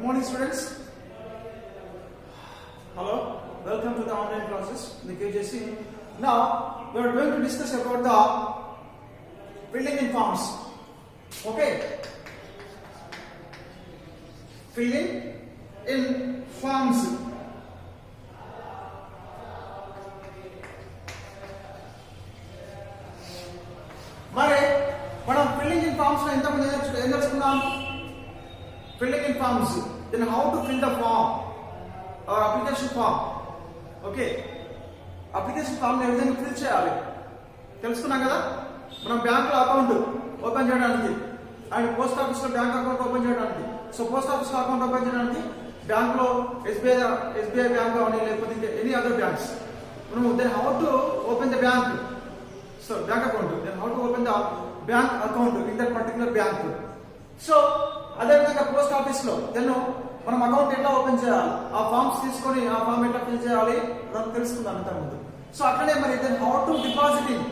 morning, students. Hello, welcome to the online classes in the KJC. Now we are going to discuss about the filling in forms. Okay, filling in forms. మరి మనం filling in forms లో ఎంతమంది ఏం తెలుసుకున్నాం? Filling in forms, then how to fill the form or application form. Okay, application form ఏ విధంగా fill చేయాలి తెలుసుకున్నాం కదా. మనం బ్యాంకులో అకౌంట్ ఓపెన్ చేయడానికి అండ్ పోస్ట్ ఆఫీస్ లో బ్యాంక్ అకౌంట్ ఓపెన్ చేయడానికి, సో పోస్ట్ ఆఫీస్ లో అకౌంట్ ఓపెన్ చేయడానికి బ్యాంక్ లో ఎస్బీఐ బ్యాంక్ కానీ లేకపోతే ఎనీ అదర్ బ్యాంక్స్, మనం then how to open the bank, so bank account, then how to open the bank account in that particular bank. So అదేవిధంగా post office లో then మనం account ఎట్లా open చేయాలి, ఆ forms తీసుకొని ఆ ఫామ్ ఎట్లా ఫిల్ చేయాలి మనం తెలుసుకుందాం అంత ముందు. సో అట్లనే మరి then how to depositing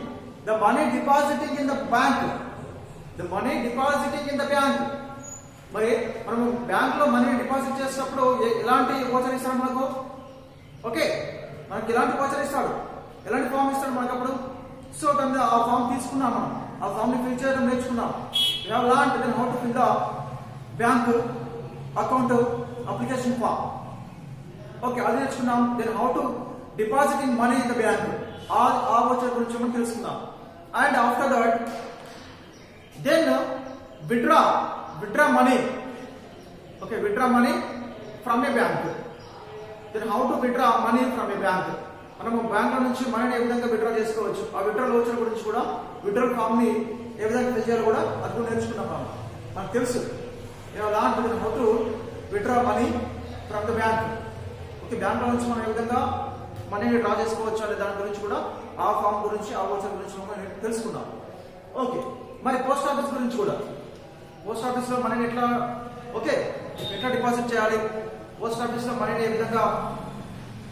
the money, depositing in the bank, the money depositing in the bank. మరి మనం బ్యాంక్ లో మనీ డిపాజిట్ చేసినప్పుడు ఎలాంటి వోచర్ ఇస్తాడు మనకు? ఓకే, మనకి ఎలాంటి వోచర్ ఇస్తాడు, ఎలాంటి ఫామ్ ఇస్తాడు మనకు అప్పుడు? సో దాని ఆ ఫామ్ తీసుకున్నాం, మనం ఆ ఫామ్ ని ఫిల్ చేయడం నేర్చుకున్నాం. Then how to fill the bank account application form. Okay, అది నేర్చుకున్నాం. Then how to depositing money in the bank, ఆ వోచర్ గురించి మనం తెలుసుకుందాం. And after that then withdraw money. Okay, withdraw money from a bank. Then how to withdraw money from a bank, మనము bank నుంచి మనీని ఏ విధంగా విత్డ్రా చేసుకోవచ్చు, ఆ విత్డ్రాల్ వోచర్ గురించి కూడా, విత్డ్రాల్ ఫామ్ ని ఏ విధంగా ఫిల్ చేయాలో కూడా అది కూడా నేర్చుకున్నాం. మనకు తెలుసు how to withdraw money from the bank. Okay, bank నుంచి మనం ఏ విధంగా మనీని డ్రా చేసుకోవచ్చు అనే దాని గురించి కూడా, ఆ ఫామ్ గురించి, ఆ వోచర్ గురించి మనం తెలుసుకున్నాం. ఓకే, మరి పోస్ట్ ఆఫీస్ గురించి కూడా, పోస్ట్ ఆఫీస్ లో మనీని ఎట్లా ఎట్లా డిపాజిట్ చేయాలి, పోస్ట్ ఆఫీస్ లో మనీని ఏ విధంగా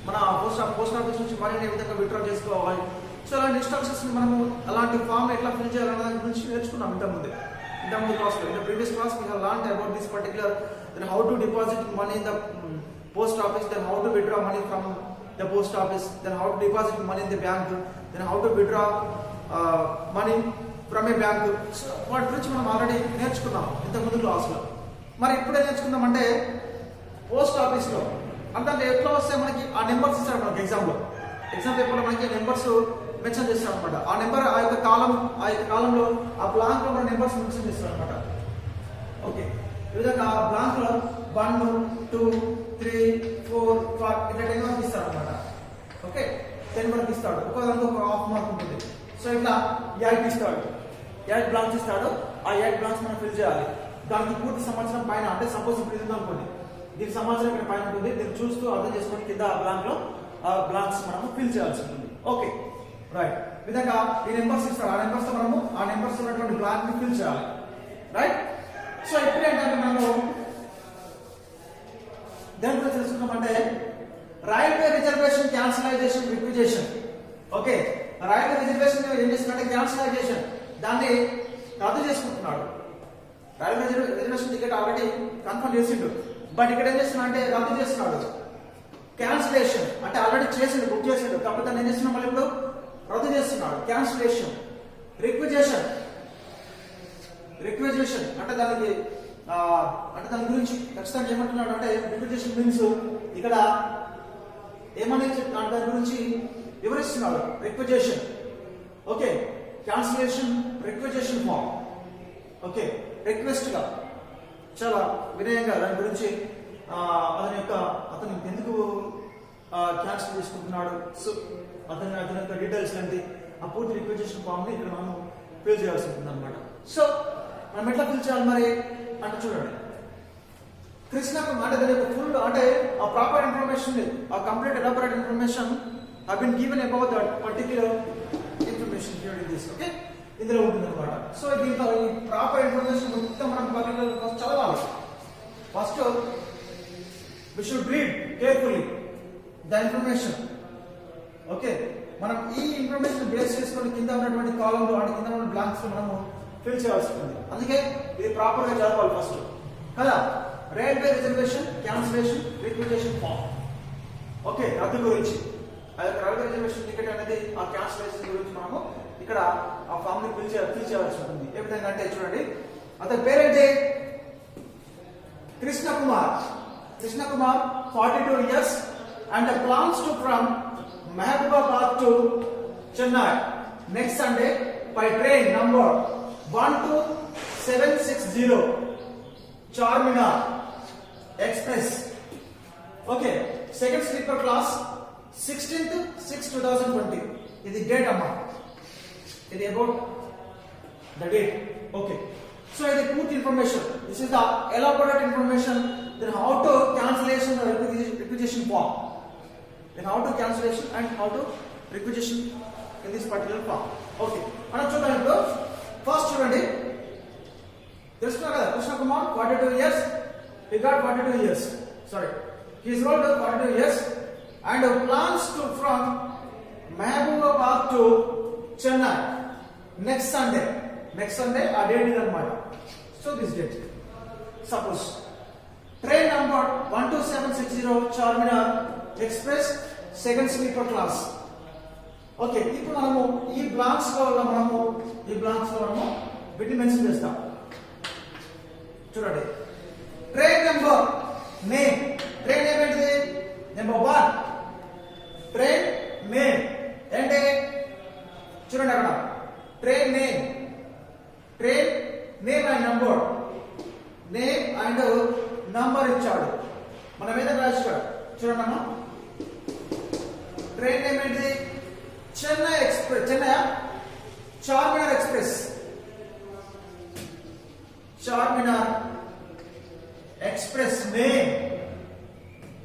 మన పోస్ట్ ఆఫీస్ నుంచి మనీని ఏ విధంగా విత్డ్రా చేసుకోవాలి. సో అలాంటి ఇన్స్ట్రక్షన్స్ ని మనము అలాంటి ఫామ్ ఎట్లా ఫిల్ చేయాలనే దాని గురించి నేర్చుకున్నాం ఇంతకుముందు క్లాస్ లో. In the previous class we have learned about this particular, then how to deposit money in the post office, then how to withdraw money from the post office, then how to deposit money in the bank, then how to withdraw money from a bank. So వాటి గురించి మనం already నేర్చుకున్నాం ఇంతకుముందు class లో. మరి ఇప్పుడే నేర్చుకుందాం అంటే పోస్ట్ ఆఫీస్ లో అంటే ఎట్లా వస్తే మనకి ఆ నెంబర్స్ ఇస్తాడు మనకి ఎగ్జామ్ పేపర్ లో మనకి నెంబర్స్ మెన్షన్ చేస్తాడు అనమాట. ఆ నెంబర్ ఆ యొక్క కాలంలో ఆ బ్లాంక్ లో మన నెంబర్స్ మెన్షన్ చేస్తాడు అనమాట. ఓకే, ఈ విధంగా ఆ బ్లాంక్ లో 1 2 3 4 5 ఇట్లా 10 మార్క్ ఇస్తాడు అనమాట. ఓకే, 10 మార్క్ ఇస్తాడు, ఒక దాంట్లో ఒక హాఫ్ మార్క్ ఉంటుంది. సో ఇట్లా 8 ఇస్తాడు, 8 బ్లాంక్స్ ఇస్తాడు. ఆ 8 బ్లాంక్స్ మనం ఫిల్ చేయాలి. దానికి పూర్తి సంవత్సరం పైన, అంటే సపోజ్ ఇప్పుడు ఇది అనుకోండి, దీని సంవత్సరం ఇక్కడ పైన ఉంటుంది, దీన్ని చూస్తూ అర్థం చేసుకొని కింద ఆ బ్లాంక్ లో ఆ బ్లాంక్స్ మనము ఫిల్ చేయాల్సి ఉంటుంది. ఓకే రైట్, విధంగా ఈ నెంబర్స్ ఇస్తాడు, ఆ నెంబర్స్ తో మనము ఆ నెంబర్స్ ఉన్నటువంటి బ్లాంక్ ని ఫిల్ చేయాలి. రైట్, సో ఇప్పుడు ఏంటంటే మనము దేని గురించి తెలుసుకున్నామంటే railway reservation cancellation requisition. Okay, railway reservation ఏం చేస్తున్నాడంటే క్యాన్సిలైజేషన్, దాన్ని రద్దు చేసుకుంటున్నాడు. Railway reservation ticket already confirm చేసిండు, బట్ ఇక్కడ ఏం చేస్తున్నా అంటే రద్దు చేస్తున్నాడు. క్యాన్సిలేషన్ అంటే ఆల్రెడీ చేసిండు, బుక్ చేసిండు, కాకపోతే నేను ఏం చేస్తున్నా మళ్ళీ ఇప్పుడు రద్దు చేస్తున్నాడు. క్యాన్సిలేషన్. రిక్విజేషన్ అంటే దాని గురించి ఖచ్చితంగా ఏమంటున్నాడు అంటే రిక్విజేషన్ మీన్స్ ఇక్కడ ఏమని దాని గురించి వివరిస్తున్నాడు. Requisition. Okay, cancellation requisition form. Okay, request గా చాలా వినయంగా దాని గురించి అతను ఎందుకు క్యాన్సిల్ చేసుకుంటున్నాడు, సో అతని యొక్క డీటెయిల్స్ ఏంటి, ఆ పూర్తి రిక్వెజేషన్ ఫామ్ ని ఇక్కడ మనం ఫిల్ చేయాల్సి ఉంటుంది అనమాట. సో మనం ఎట్లా ఫిల్ చేయాలి మరి అంటే చూడండి, కృష్ణకు అంటే దాని యొక్క ఫుల్ అంటే ఆ ప్రాపర్ ఇన్ఫర్మేషన్, ఆ complete elaborate information have been given about that particular information here in this. Okay, ఇందులో ఉంటుంది అనమాట. సో దీంట్లో ఈ ప్రాపర్ ఇన్ఫర్మేషన్ మొత్తం మనం పర్టికులర్ చదవాలి. First we should read carefully the information. Okay, మనం ఈ ఇన్ఫర్మేషన్ బేస్ చేసుకొని కింద ఉన్నటువంటి కాలమ్ లో అంటే కింద ఉన్న బ్లాంక్స్ లో మనము ఫిల్ చేయాల్సి ఉంటుంది. అందుకే ఇది ప్రాపర్ గా చదవాలి ఫస్ట్ కదా. Railway reservation cancellation requisition form. Okay, రద్దు గురించి రైల్వే రిజర్వేషన్ టికెట్ అనేది ఆ క్యాన్సిలేషన్ గురించి మనము ఇక్కడ ఆ ఫామ్ ని ఫిల్ చేయవలసి ఉంటుంది. ఏ విధంగా అంటే చూడండి, అతని పేరేంటి? Krishna Kumar. Krishna Kumar 42 years and plans to from Mahabubabad to Chennai next Sunday by train number 12760 Charminar Express. Okay, second sleeper class 16th 6 2020. This is date amma. This is about the date. Okay, so this is put information. This is the elaborate information. Then how to cancellation or requisition form. Then how to cancellation and how to requisition in this particular form. Okay, మనం చూద్దాం ఇప్పుడు. First చూడండి, తెలుసుకున్నా కదా, Krishna Kumar 42 years, he got 42 years, sorry, he is old 42 years and plans to from Mahabubabad to Chennai next Sunday ఆ date ఇది అన్నమాట. So this date suppose train number 12760 Charminar express second sleeper class. Okay, ఇప్పుడు మనము ఈ blanks లో మనము వీటిని mention చేస్తాం. చూడండి, train number name, train name ఏంటిది? నెంబర్ 1 ట్రైన్ నేమ్ ఏంటి? చూడండి అక్కడ ట్రైన్ నేమ్ అండ్ నంబర్ ఇచ్చాడు. మనం ఏదైనా రాసుకోడు. చూడండి అమ్మా, ట్రైన్ నేమ్ ఏంటి? Chennai express, Chennai Charminar express, Charminar express name,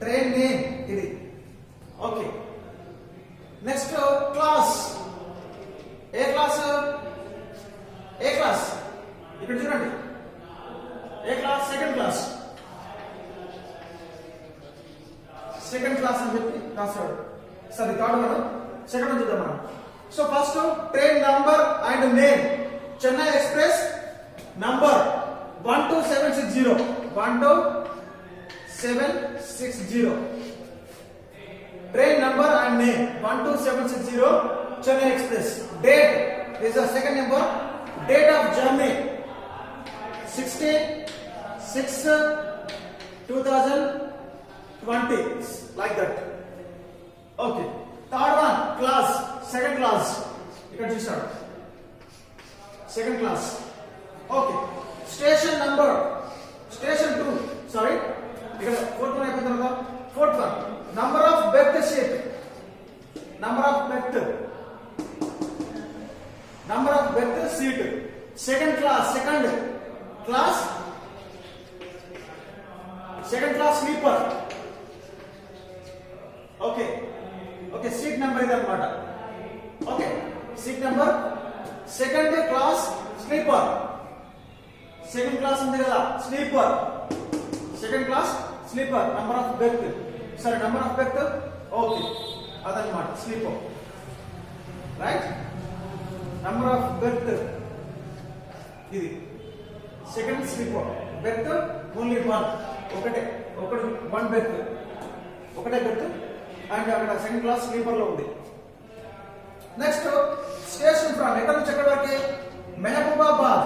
train name ఇది. Okay, next class. ఏ క్లాస్? ఇక్కడ చూడండి, ఏ క్లాస్? సెకండ్ క్లాస్ అని చెప్పి రాస్తాడు. సరే, థర్డ్ మనం సెకండ్ నుంచి చూద్దాం మనం. So first train number and name, Chennai express number 12760 train number and name 12760 Chennai express. Date is the second number. Date of journey 16/6/2020, like that. Okay, third one class, second class. ఇక్కడ చూసాడు, second class. Okay, station number, station 2, sorry, ఇక్కడ fourth one అయిపోయిన తర్వాత fourth one number of berth sheet, number of berth seat. Second class sleeper. Okay, seat number ఇది అన్నమాట. Okay, seat number second class sleeper. Second class ఉంది కదా, sleeper, second class sleeper. Number of berth, సరే, number of berth. Okay, అదన్నమాట sleeper, right. Number of berth ఇది second sleeper. Berth only 1 berth, ఒకటే berth. And అక్కడ second class sleeper లో ఉంది. Next station from, ఎక్కడ నుంచి ఎక్కడ వరకు? మెహబూబాబాద్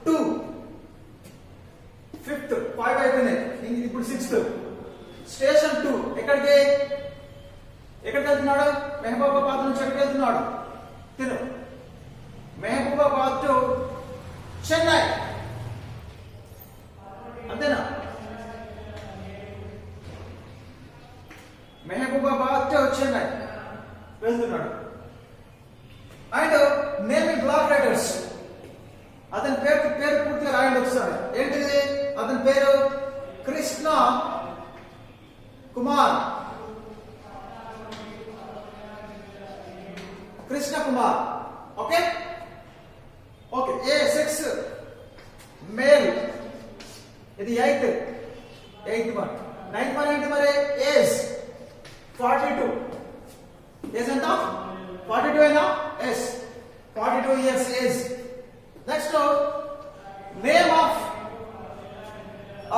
టు 5th 5 అయిపోయినాయి, ఇప్పుడు 6th. స్టేషన్ 2 ఎక్కడికి వెళ్తున్నాడు? మెహబూబాబాద్ నుంచి ఎక్కడికి వెళ్తున్నాడు? మెహబూబాబాద్ టు చెన్నై, అంతేనా? మెహబూబాబాద్ టు చెన్నై వెళ్తున్నాడు. And name in block letters. అతని పేరు పూర్తిగా రాయండి ఒకసారి. ఏంటిది అతని పేరు? కృష్ణ కుమార్. ఓకే, ఏ సెక్స్ మేల్. ఇది 8th వన్. 9th వన్ ఏంటి మరి? ఏజ్ 42. ఏజ్ ఎంత? 42 అయినా? Yes, 42 years age. Next, name of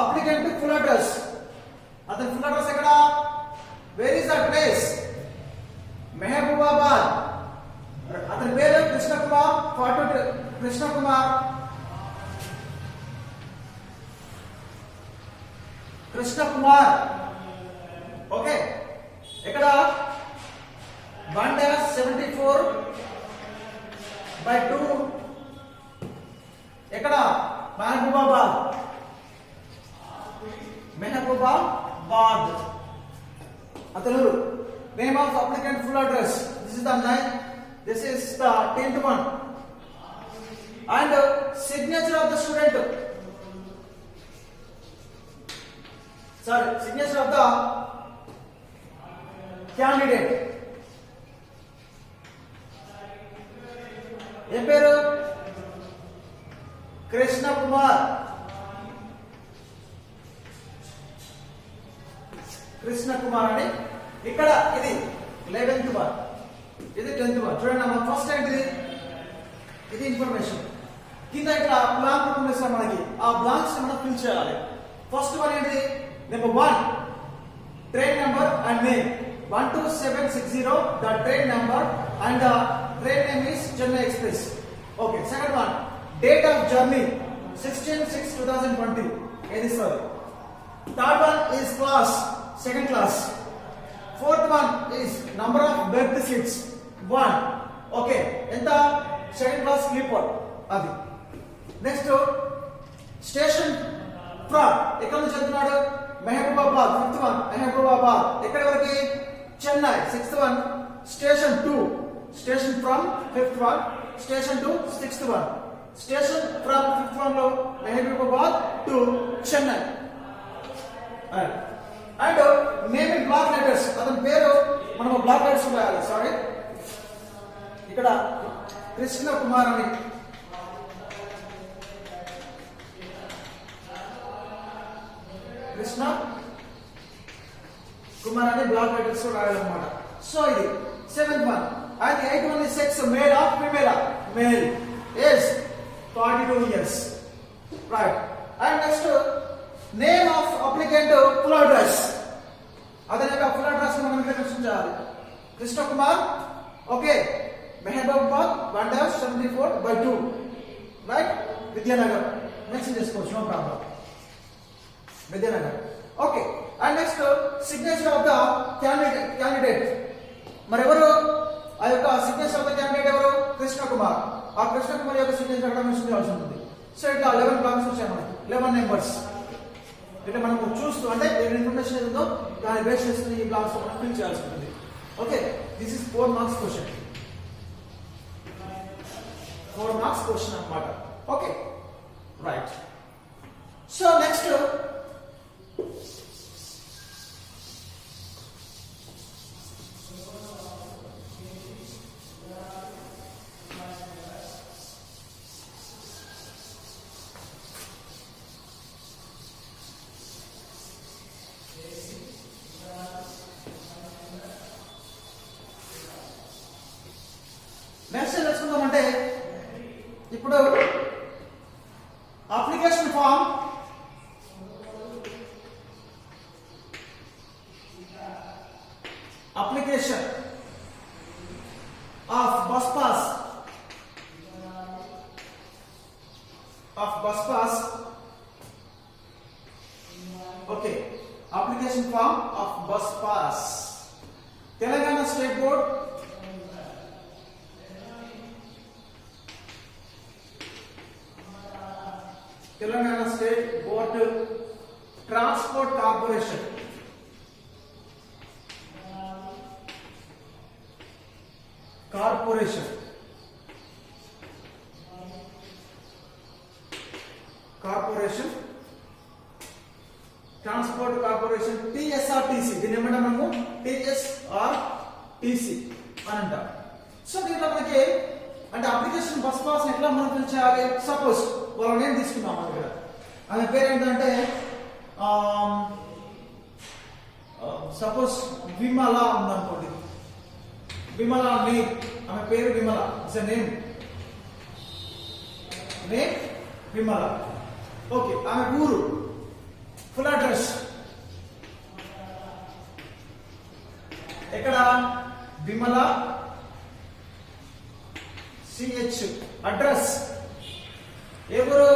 applicant full address. అతని full address ఎక్కడ? Where is that place? Mahabubabad. అతని పేరు కృష్ణ కుమార్. కృష్ణ కుమార్. కృష్ణ కుమార్. ఓకే, ఇక్కడ 1-74/2 ఎక్కడ? మెహబూబాబాద్. మెహబూబాబాద్. అతను name of applicant full address. This is the 9th. This is the 10th one. And signature of the student. Sorry, signature of the candidate. ఏ పేరు? కృష్ణ కుమార్. కృష్ణ కుమార్ అని ఇక్కడ ఇది 11th వన్, ఇది 10th వన్. చూడండి మన ఫస్ట్ ఏంటిది? ఇది ఇన్ఫర్మేషన్. కింద ఇట్లా బ్లాంక్ ఇస్తాం మనకి. ఆ బ్లాంక్స్ మనం ఫిల్ చేయాలి. ఫస్ట్ వన్ ఏంటిది? Number 1 train number and name. 12760 the train number and the train name is Chennai Express. Okay, second one date of journey 16/6/2020. This sir. Third one is class, second class. Fourth one is number of berth seats 1. Okay, enta second class sleeper adi. Next station from ఎక్కడ నుంచి వెళ్తున్నాడు? Mahabubabad. 5th one Mahabubabad. ఎక్కడి వరకు? Chennai. 6th one station 2. Station from 5th one, station to 6th one. Station from 5th one లో Mahabubabad to Chennai. And name in block letters. అతని పేరు మనం black letters రాయాలి. సారీ, ఇక్కడ కృష్ణ కుమార్ అని. కృష్ణ కుమార్ అని బ్లాక్ లెటర్స్ రాయాలన్నమాట. సో ఇది 7th one. And 8th one is sex, male or female? Male. Yes, 42 years. Right. And next, name of applicant full address. అతని యొక్క full address మనం ఇక్కడ చూపించాలి. Krishna Kumar. Okay, Mahabubabad 1-74/2. Right, Vidyanagar. Mention చేసుకోవచ్చు, no problem. Vidyanagar. Okay. And next signature of the candidate. మరి ఎవరు ఆ యొక్క సిగ్నేచర్ ఆఫ్ ద క్యాండిడేట్? ఎవరు? కృష్ణ కుమార్. ఆ కృష్ణ కుమార్ యొక్క సిగ్నేచర్ అక్కడ మెన్షన్ చేయాల్సి ఉంటుంది. సో ఇట్లా 11 బ్లాంక్స్ వచ్చాయి మనకి, 11 నెంబర్స్. ఇట్లా మనం చూస్తూ అంటే ఇన్ఫర్మేషన్ ఏదో దాన్ని బేస్ చేసుకుని ఈ బ్లాంక్స్ మనం ఫిల్ చేయాల్సి ఉంటుంది. Okay, this is 4 marks question. 4 marks question అన్నమాట. Okay, right. సో నెక్స్ట్ తెలుసుకుందామంటే ఇప్పుడు application form application of bus pass okay, application form of bus pass. Telangana State Board Transport Corporation. Transport Corporation TSRTC. దీని ఏమంటాం మనము? TSRTC అని అంటాం. So దీంట్లో మనకి అంటే అప్లికేషన్ బస్ పాస్ ఎట్లా మనం ఫిల్ చేయాలి? సపోజ్ వాళ్ళ నేమ్ తీసుకున్నాం మన దగ్గర. ఆమె పేరు ఏంటంటే సపోజ్ విమల ఉందనుకోండి. విమల నేమ్, ఆమె పేరు Vimala. It's a name name Vimala. Okay, ఆమె ఊరు ఫుల్ అడ్రస్ ఎక్కడ? విమల సిహెచ్ అడ్రస్ ఏ ఊరు?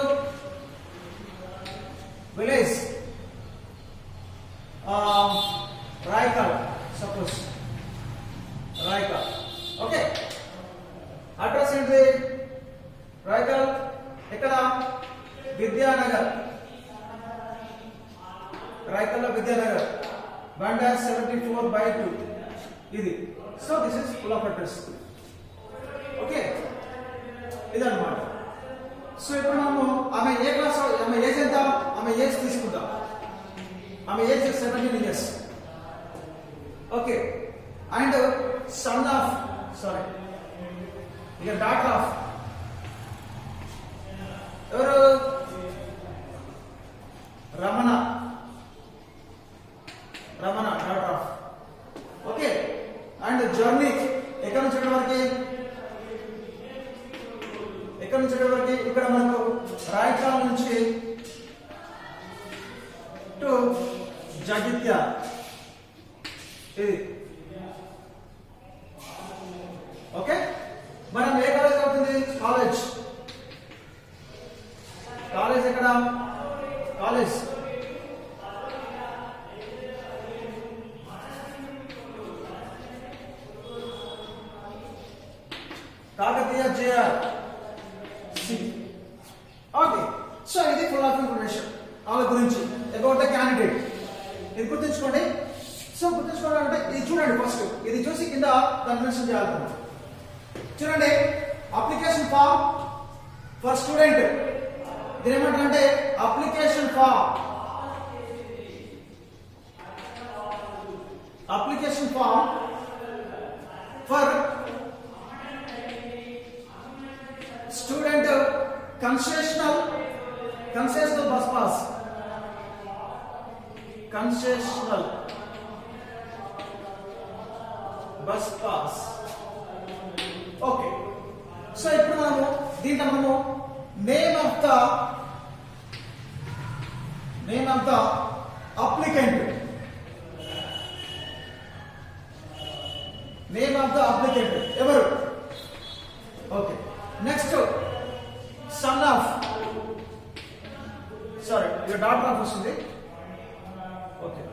Village Rayakal, suppose Rayakal. Okay, address ఏంటి? రాయకాల్ ఎక్కడ? విద్యానగర్, రాయకాల్ విద్యానగర్, బండా 74/2 ఇది. So this is full of address. Okay, ఇదన్నమాట. సో ఇప్పుడు మనము ఆమె ఏ క్లాస్, ఆమె ఏజ్ ఎంత? ఆమె ఏజ్ తీసుకుందాం. ఆమె age 17 years. Okay, and sun of, sorry, ఇక డాటర్ ఆఫ్ ఎవరు? Ramana, Ramana daughter of. Okay, and journey ఎక్కడి నుంచి ఎక్కడి వరకు? ఎక్కడి నుంచి ఎక్కడి వరకు? ఇక్కడ మనకు రాయకాల్ నుంచి టు జగిత్యాల ఇది. ఓకే, మనం ఏ కాలేజ్ అవుతుంది? కాలేజ్. కాలేజ్ ఎక్కడ? College Kakatiya JR C. Okay, so ఇది ఫుల్ ఆఫ్ ఇన్ఫర్మేషన్ వాళ్ళ గురించి అబౌట్ ద క్యాండిడేట్. ఇది గుర్తుంచుకోండి. సో గుర్తుంచుకోవాలంటే ఇది చూడండి, ఫస్ట్ ఇది చూసి కింద దాన్ని మెన్షన్ చేయాలనుకుంటున్నాను. చూడండి, అప్లికేషన్ ఫామ్ ఫర్ స్టూడెంట్. దీని ఏమంటారంటే application form. Application form for student concessional bus pass. Concessional bus pass. Okay, so ఇప్పుడు మనము దీంట్లో name of the applicant. Name of the applicant ఎవరు? Okay, next son of, sorry ఇక daughter of వస్తుంది. Okay,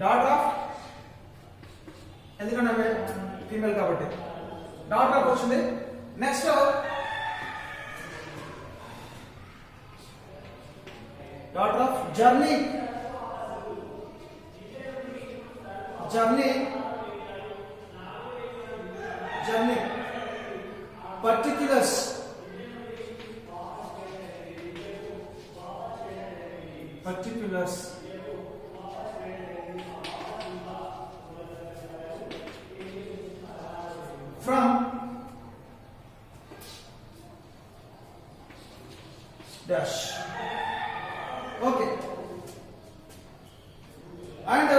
daughter of, ఎందుకంటే female కాబట్టి daughter of వచ్చింది. Next daughter of journey. particulars. From dash. Okay, and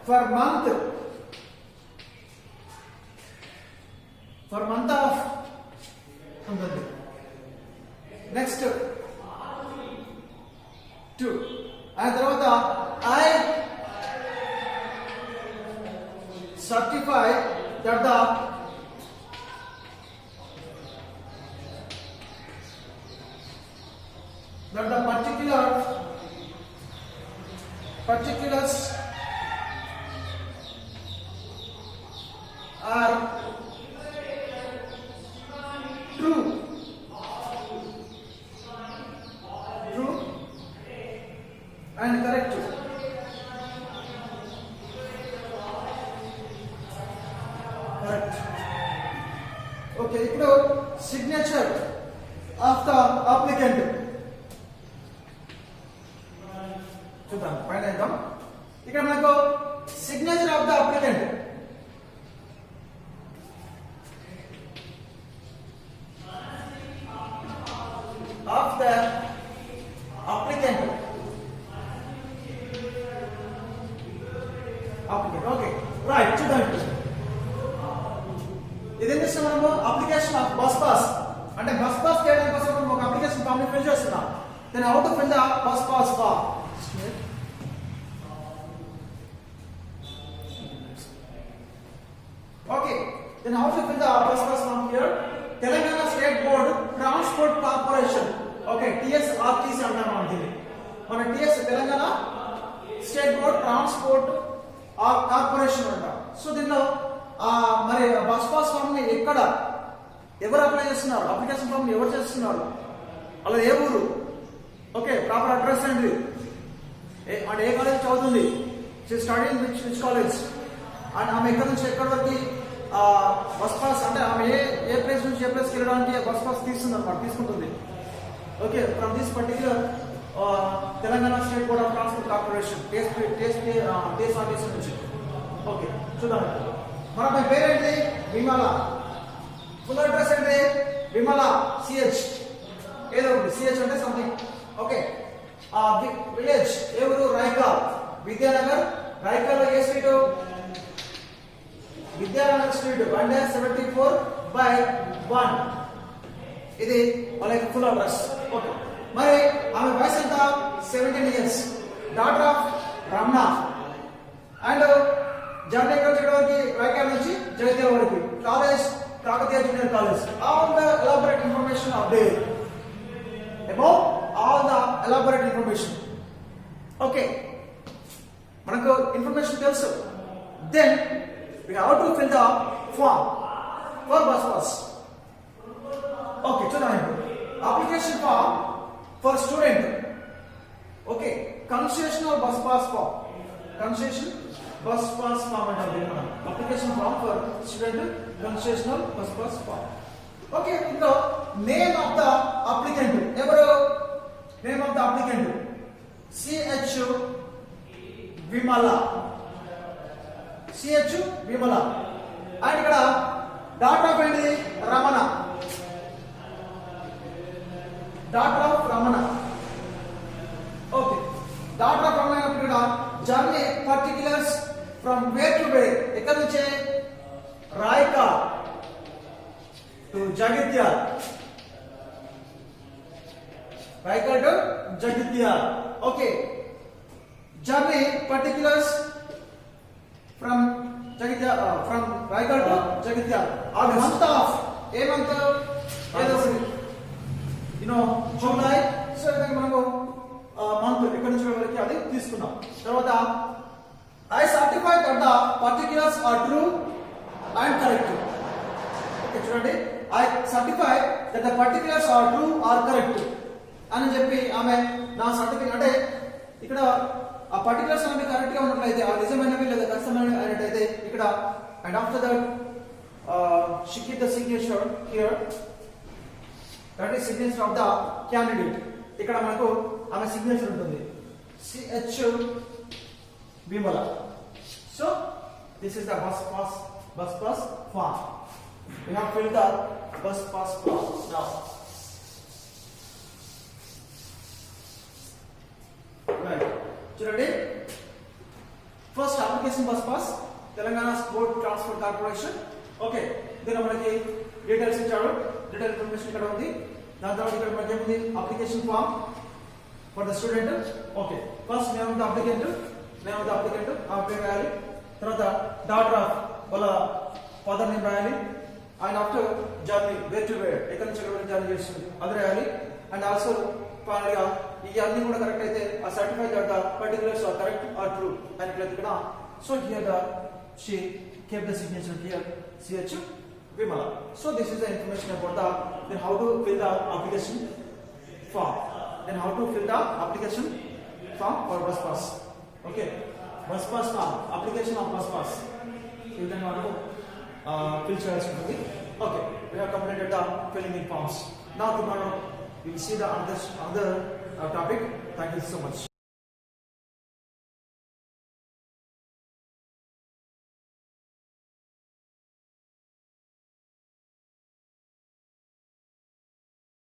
for month of ఉంటుంది. Next 2 ఆ తర్వాత I certify that the particulars are true and correct. Okay, ఇప్పుడు signature of the applicant చూద్దాం, పైన ఇద్దాం. ఇక్కడ మనకు signature of the applicant. Of the applicant. Okay, right, చూద్దాం. ఇదేం చేస్తాం మనము? అప్లికేషన్ fill చేస్తున్నాం. Then how to fill the bus pass form? Okay. Then how to fill the bus pass form here? Telangana State Board Transport Corporation. Okay, TSRTC అంటాం దీన్ని. మన TS Telangana state board transport corporation అంట. So దీనిలో మరి bus pass form ని ఎక్కడ ఎవరు apply చేస్తున్నారు, అప్లికేషన్ ఫామ్ ఎవరు చేస్తున్నారు, అలా ఏ ఊరు, ఓకే ప్రాపర్ అడ్రస్ ఏంటి, అంటే ఏ కాలేజ్ చదువుతుంది, study in which college, and ఆమె ఎక్కడి నుంచి ఎక్కడి వరకు బస్ పాస్, అంటే ఆమె ఏ ప్లేస్ నుంచి ఏ ప్లేస్కి వెళ్ళడానికి బస్ పాస్ తీస్తుంది అనమాట, తీసుకుంటుంది. Okay, from this particular Telangana state board of transport corporation TSRTC నుంచి. ఓకే చూద్దాం. మన పేరేంటి? విమల. ఫుల్ అడ్రస్ ఏంటి? విమల CH, ఏదో ఒకటి CH అంటే సంథింగ్. ఓకే, విలేజ్ ఏ ఊరు? రాయకల్, విద్యానగర్. రాయకల్ ఏ స్ట్రీట్? విద్యానగర్ స్ట్రీట్ 1-74/1. ఇది వాళ్ళ ఫుల్ అడ్రస్. ఓకే, మరి ఆమె వయసు ఎంత? 17 years. Daughter of Ramana. And journey ఎక్కడ చేయడానికి? రాయకల్ నుంచి జగిత్యాల వరకు. College Kakatiya junior college. All the elaborate information of they about all the elaborate information. Okay, మనకు ఇన్ఫర్మేషన్ తెలుసు. Then we have to fill the form for bus pass. Okay, చూడండి. Application form for student. Okay, concessional bus pass form. Concession bus pass form అంటే application form for student concessional bus pass form. Okay, ఇందులో name of the applicant. ఎవరు? Name of the applicant CH Vimala. CH Vimala. And ఇక్కడ daughter of ఏంటి? Ramana. Daughter of Ramana. Okay, daughter of Ramana ఇక్కడ journey particulars from where to where. ఎక్కడి నుంచి? Rayakal to Jagtial. Rayakal to Jagtial. Okay, journey particulars from Jagitiyal, from Raigad to Jagitiyal. On month of a month, July. So మనకు month ఇక్కడ నుంచి వరకు అది తీసుకున్నాం. తర్వాత I certify that the particulars are true and correct. Okay చూడండి, I certify that the particulars are true or correct అని చెప్పి ఆమె నా సర్టిఫికేట్, అంటే ఇక్కడ ఆ పర్టికులర్స్ అనేవి కరెక్ట్ గా ఉన్నట్లయితే, ఆ నిజమైనవి లేదా కష్టమైనవి అయినట్లయితే ఇక్కడ and after that she keep the signature here, that is signature of the candidate. ఇక్కడ మనకు ఆమె సిగ్నేచర్ ఉంటుంది, CH Vimala. So this is the bus pass form. We have filled the bus pass form now. Right. చూడండి, first application bus pass Telangana board transport corporation. Okay, దీనిలో మనకి details ఇచ్చాడు, detail information ఇక్కడ ఉంది. దాని తర్వాత ఇక్కడ మనకి ఏముంది? Application form for the student. Okay, first name of the applicant ఆ పేరు రాయాలి. తర్వాత డాటర్ ఆఫ్ వాళ్ళ ఫాదర్ నేమ్ రాయాలి. And after journey where to where, ఎక్కడి నుంచి ఎక్కడ జర్నీ చేస్తుంది అది రాయాలి. అండ్ ఆల్సో ఫైనల్ గా ఇవన్నీ కూడా కరెక్ట్ అయితే ఆ certify that the particulars are correct or true అయినట్లయితే ఇక్కడ. So here the she kept the signature here, CH Vimala. So this is the information about the then how to fill the application form. Then how to fill the application form for bus pass. Okay, bus pass form, application of bus pass. You can want to fill cheyalsi untadi. Okay, we have completed the filling in forms. Now tomorrow we will see the another topic. Thank you so much.